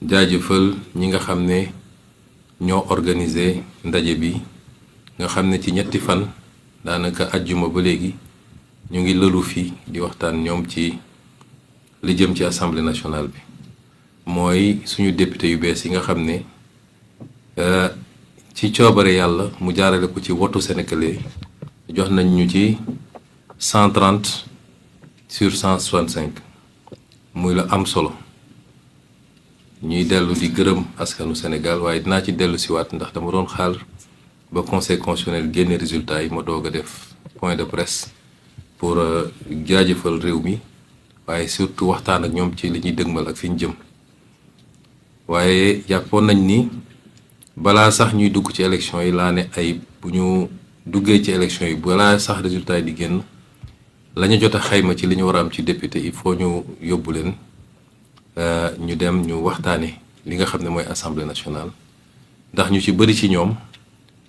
jaajëfal ñi nga xam ne ñoo organisé ndaje bi nga xam ne ci ñetti fan daanaka ajjuma ba léegi ñu ngi lëlu fi di waxtaan ñoom ci li jëm ci assemblée nationale bi mooy suñu député yu bees yi nga xam ne ci coobare yàlla mu jaarale ko ci wotu sénégalais jox nañ ñu ci 130 sur 165 muy la am solo ñuy dellu di gërëm askanu Sénégal waaye dinaa ci dellu siwaat ndax dama doon xaar ba conseil constitutionnel génne résultat yi ma doog a def point de presse pour jaajëfal réew mi waaye surtout waxtaan ak ñoom ci li ñuy dëgmal ak fi ñu jëm waaye jàppoon nañ ni balaa sax ñuy dugg ci élection yi laa ne ay bu ñu duggee ci élection yi balaa sax résultat yi di génn la ñu jot a xayma ci li ñu war a am ci député il faut ñu yóbbu leen ñu dem ñu waxtaane li nga xam ne mooy assemblée nationale ndax ñu ci bëri ci ñoom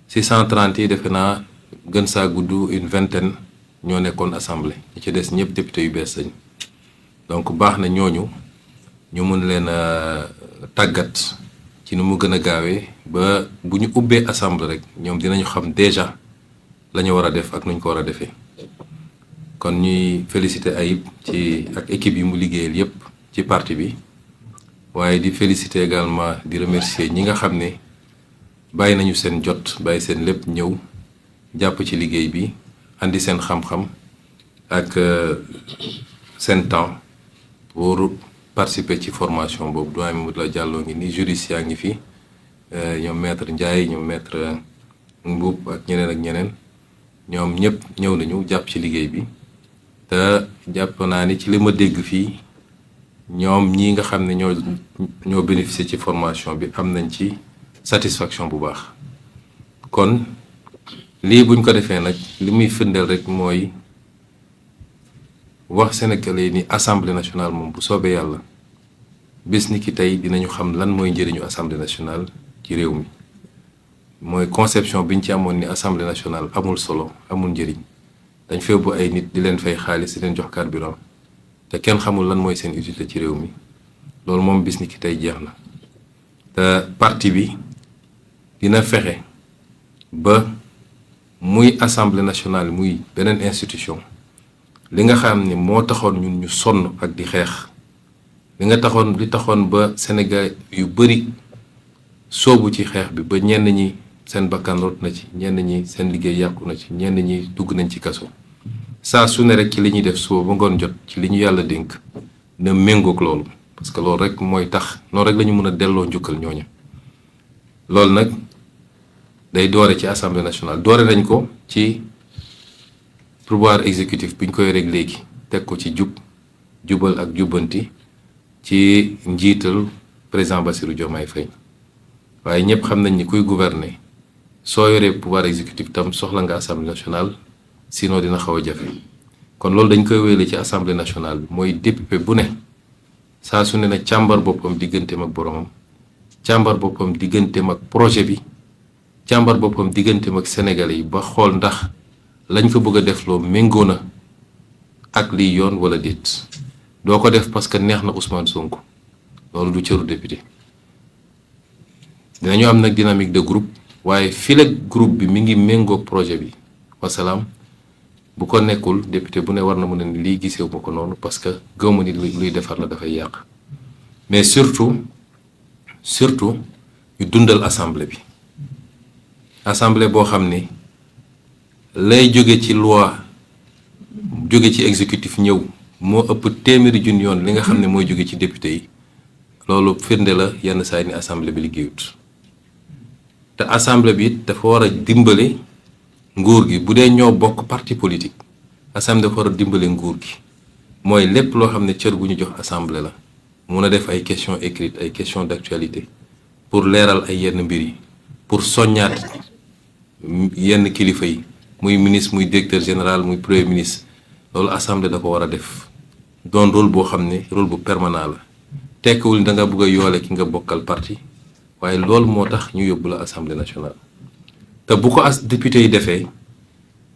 si 130 yi defe naa gën saa gudd une vingtaine ñoo nekkoon assemblée ñi ci des ñëpp député yu bees lañ donc baax na ñooñu ñu mun leen a tàggat ci nu mu gën a gaawee ba bu ñu ubbee assemblée rek ñoom dinañu xam déjà la ñu war a def ak nuñ ko war a defee kon ñuy féliciter Ayib ci ak équipe yi mu liggéeyal yépp ci parti bi waaye di féliciter également di remercier ñi nga xam ne bàyyi nañu seen jot bàyyi seen lépp ñëw jàpp ci liggéey bi andi seen xam-xam ak seen temps pour participer ci formation boobu doyen Mamadou Diallo ngi ni juriste yaa ngi fi ñoom maître Ndiaye ñoom maître Mboup ak ñeneen ñoom ñëpp ñëw nañu jàpp ci liggéey bi te jàpp naa ni ci li ma dégg fii ñoom ñii nga xam ne ñoo bénéficier ci formation bi am nañ ci satisfaction bu baax kon lii buñ ko defee nag li muy firndeel rek mooy wax Sénégalais ni assemblée nationale moom bu soobee yàlla bés ni ki tey dinañu xam lan mooy njëriñu assemblée nationale ci réew mi mooy conception biñ ci amoon ni assemblée nationale amul solo amul njëriñ dañ fee bu ay nit di leen fay xaalis di leen jox carburant te kenn xamul lan mooy seen utilité ci réew mi loolu moom bis ni ki tey jeex na te parti bi dina fexe ba muy assemblée nationale muy beneen institution li nga xam ne moo taxoon ñun ñu sonn ak di xeex li taxoon ba Sénégal yu bari soobu ci xeex bi ba ñenn ñi seen bakkan rot na ci ñenn ñi seen liggéey yàqu na ci ñenn ñi dugg nañ ci kaso saa su ne rek ci li ñuy def suba ba ngoon jot ci li ñu yàlla dénk na méngoog loolu parce que loolu rek mooy tax noonu rek la ñu mën a delloo njukkal ñooñu loolu nag day doore ci assemblée nationale doore nañ ko ci pouvoir exécutif bi ñu koy rek léegi teg ko ci jubal ak jubbanti ci njiital président Bassirou Diomaye Faye waaye ñëpp xam nañ ni kuy gouverner soo yoree pouvoir exécutif tam soxla nga assemblée nationale sinon dina xaw a jafe kon loolu dañ koy wéyale ci assemblée nationale bi mooy député bu ne saa su ne na càmbar boppam digganteem ak boromam càmbar boppam digganteem ak projet bi càmbar boppam digganteem ak sénégalais yi ba xool ndax lañ ko bëgg a def loo méngoo na ak liy yoon wala déet doo ko def parce que neex na Ousmane Sonko loolu du cëru député dinañu am nag dynamique de groupe waaye fii ak groupe bi mi ngi méngoog projet bi wasalaam bu ko nekkul député bu ne war na mën a ni lii gisewu ma ko noonu parce que gëwma ni luy defar la dafay yàq mais surtout ñu dundal assemblée bi assemblée boo xam ni lay jóge ci loi jóge ci exécutif ñëw moo ëpp téeméeri junni yoon li nga xam ne mooy jóge ci député yi loolu firnde la yenn saa yi ni assemblée bi liggéeyut te assemblée bi it dafa war a dimbale nguur gi bu dee ñoo bokk parti politique assemblée dafa war a dimbale nguur gi mooy lépp loo xam ne cër bu ñu jox assemblée la mun a def ay questions écrites ay questions d'actualité pour leeral ay yenn mbir yi pour soññaat yenn kilifa yi muy ministre muy directeur général muy premier ministre loolu assemblée da ko war a def doon rôle boo xam ne rôle bu permanent la tekkiwul da nga bëgg a yoole ki nga bokkal parti waaye loolu moo tax ñu yóbbu la assemblée nationale te bu ko député yi defee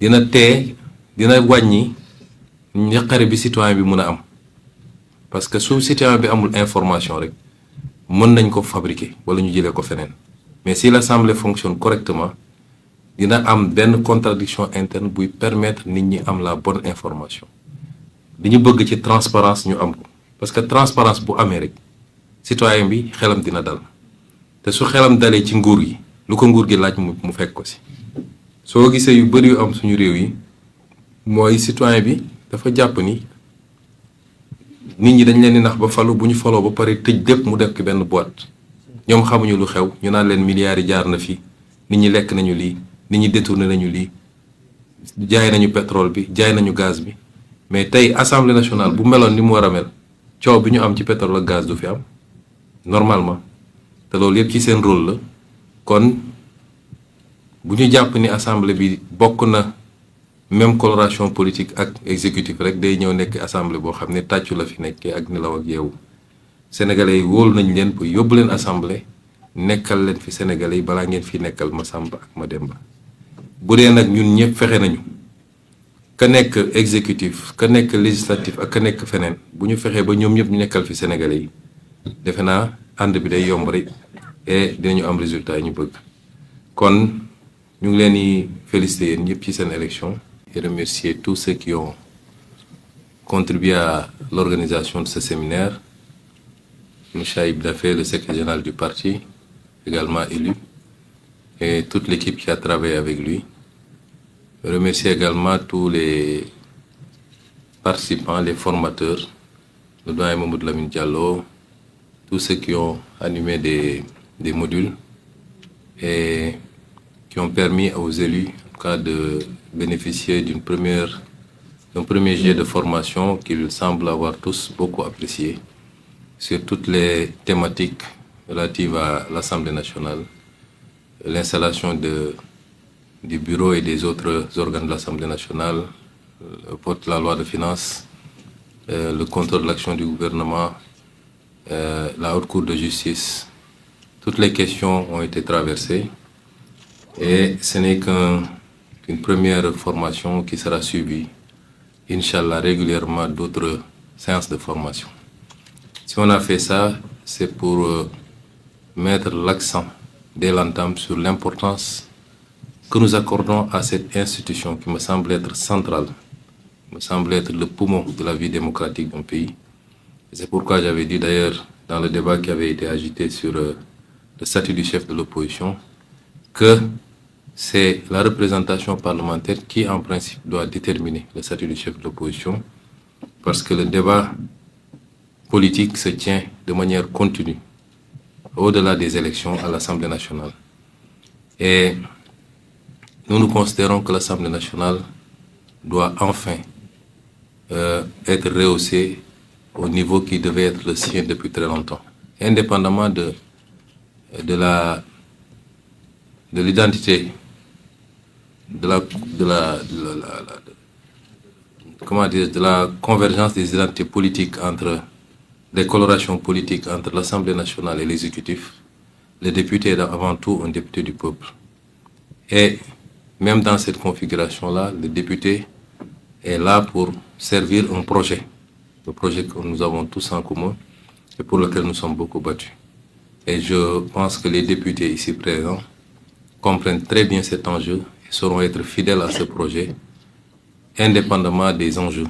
dina wàññi njaqare bi citoyen bi mun a am parce que su citoyen bi amul information rek mën nañ ko fabriquer wala ñu jëlee ko feneen mais si l'Assemblée fonctionne correctement dina am benn contradiction interne buy permettre nit ñi am la bonne information li ñu bëgg ci transparence ñu am ko parce que transparence bu amee rek citoyen bi xelam dina dal te su xelam dalee ci nguur gi lu ko nguur gi laaj mu fekk ko si soo gisee yu bëri yu am suñu réew yi mooy citoyen bi dafa jàpp ni nit ñi dañ leen di nax ba falu bu ñu faloo ba pare tëj lépp mu def ki benn boîte ñoom xamuñu lu xew ñu naan leen milliards yi jaar na fi nit ñi lekk nañu lii nit ñi détourné nañu lii jaay nañu pétrole bi jaay nañu gaz bi mais tey assemblée nationale bu meloon ni mu war a mel coow bi ñu am ci pétrole ak gaz du fi am normalement te loolu yëpp ci seen rôle la kon bu ñu jàpp ni assemblée bi bokk na même coloration politique ak exécutif rek day ñëw nekk assemblée boo xam ne tàccu la fi nekkee ak nelaw ak yeewu sénégalais yi wóolu nañ leen pour yóbbu leen assemblée nekkal leen fi sénégalais yi balaa ngeen fi nekkal ma Samba ak ma Demba bu dee nag ñun ñëpp fexe nañu ka nekk exécutif ka nekk législatif ak ka nekk feneen bu ñu fexee ba ñoom ñëpp ñu nekkal fi sénégalais yi defe naa ànd bi day yomb rek et dinañu am résultat yi ñu bëgg kon ñu ngi leen di féliciter yéen ñëpp ci seen élection et remercier tous ceux qui ont contribué à l'organisation de ce séminaire. M. Aïb Dafé, le secrétaire général du parti, également élu, et toute l'équipe qui a travaillé avec lui. Je remercie également tous les participants, les formateurs, le doyen Mamadou Lamine Diallo, tous ceux qui ont animé des modules et qui ont permis aux élus, en tout cas, de bénéficier d'un premier jet de formation qu'ils semblent avoir tous beaucoup apprécié sur toutes les thématiques relatives à l'Assemblée nationale, l'installation du bureau et des autres organes de l'Assemblée nationale, le vote de la loi de finances, le contrôle de l'action du gouvernement, la haute cour de justice. Toutes les questions ont été traversées et ce n'est qu'une première formation qui sera suivie, Inch'Allah, régulièrement d'autres séances de formation. Si on a fait ça, c'est pour mettre l'accent dès l'entame sur l'importance que nous accordons à cette institution qui me semble être centrale, me semble être le poumon de la vie démocratique d'un pays. C'est pourquoi j'avais dit d'ailleurs dans le débat qui avait été agité sur le statut du chef de l'opposition que c'est la représentation parlementaire qui en principe doit déterminer le statut du chef de l'opposition parce que le débat politique se tient de manière continue au-delà des élections à l'Assemblée nationale. Et nous considérons que l'Assemblée nationale doit enfin être rehaussée au niveau qui devait être le sien depuis très longtemps, indépendamment de l'identité, de la convergence des identités politiques des colorations politiques entre l'Assemblée nationale et l'exécutif. Le député est avant tout un député du peuple. Et même dans cette configuration-là, le député est là pour servir un projet, le projet que nous avons tous en commun et pour lequel nous sommes beaucoup battus. Et je pense que les députés ici présents comprennent très bien cet enjeu et sauront être fidèles à ce projet, indépendamment des enjeux,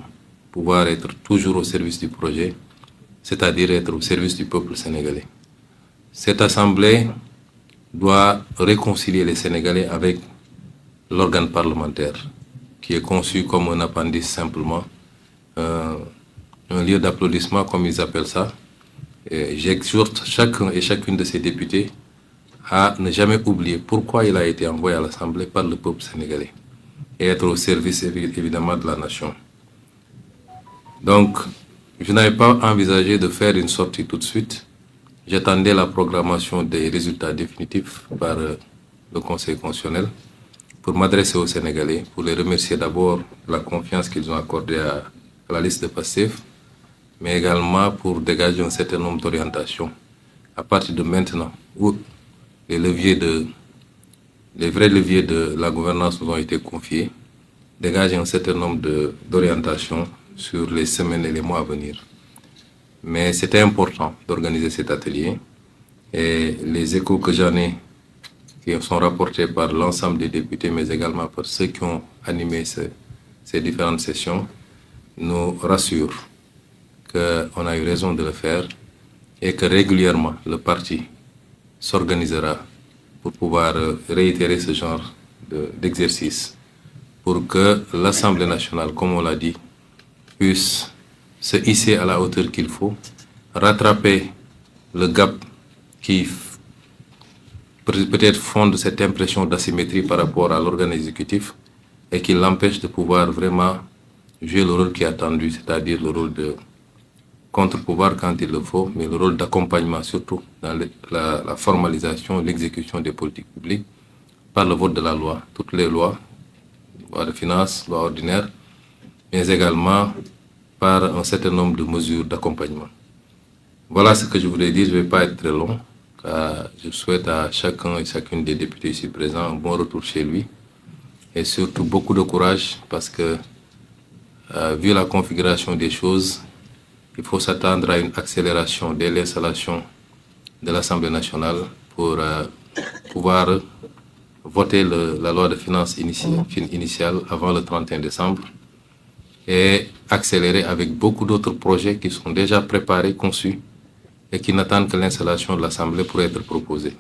pouvoir être toujours au service du projet, c'est-à-dire être au service du peuple sénégalais. Cette assemblée doit réconcilier les Sénégalais avec l'organe parlementaire, qui est conçu comme un appendice simplement, un lieu d'applaudissement comme ils appellent ça. J'exhorte chacun et chacune de ces députés à ne jamais oublier pourquoi il a été envoyé à l'Assemblée par le peuple sénégalais et être au service évidemment de la nation. Donc, je n'avais pas envisagé de faire une sortie tout de suite. J'attendais la programmation des résultats définitifs par le Conseil constitutionnel pour m'adresser aux Sénégalais, pour les remercier d'abord de la confiance qu'ils ont accordée à la liste de Pastef, mais également pour dégager un certain nombre d'orientations à partir de maintenant où les vrais leviers de la gouvernance nous ont été confiés, dégager un certain nombre d'orientations sur les semaines et les mois à venir. Mais c'était important d'organiser cet atelier Et les échos que j'en ai, qui sont rapportés par l'ensemble des députés, mais également par ceux qui ont animé ces différentes sessions, nous rassurent qu'on a eu raison de le faire et que régulièrement le parti s'organisera pour pouvoir réitérer ce genre d'exercice pour que l'Assemblée nationale, comme on l'a dit, puisse se hisser à la hauteur qu'il faut, rattraper le gap qui peut-être fonde cette impression d'asymétrie par rapport à l'organe exécutif et qui l'empêche de pouvoir vraiment jouer le rôle qui est attendu, c'est-à-dire le rôle de contre-pouvoir quand il le faut, mais le rôle d'accompagnement surtout dans la formalisation, l'exécution des politiques publiques par le vote de la loi. Toutes les lois, loi de finances, loi ordinaire, mais également par un certain nombre de mesures d'accompagnement. Voilà ce que je voulais dire, je ne vais pas être très long. Je souhaite à chacun et chacune des députés ici présents un bon retour chez lui et surtout beaucoup de courage parce que, vu la configuration des choses, il faut s'attendre à une accélération dès l'installation de l'Assemblée nationale pour pouvoir voter la loi de finances initiale avant le 31 décembre et accélérer avec beaucoup d'autres projets qui sont déjà préparés, conçus et qui n'attendent que l'installation de l'Assemblée pour être proposés.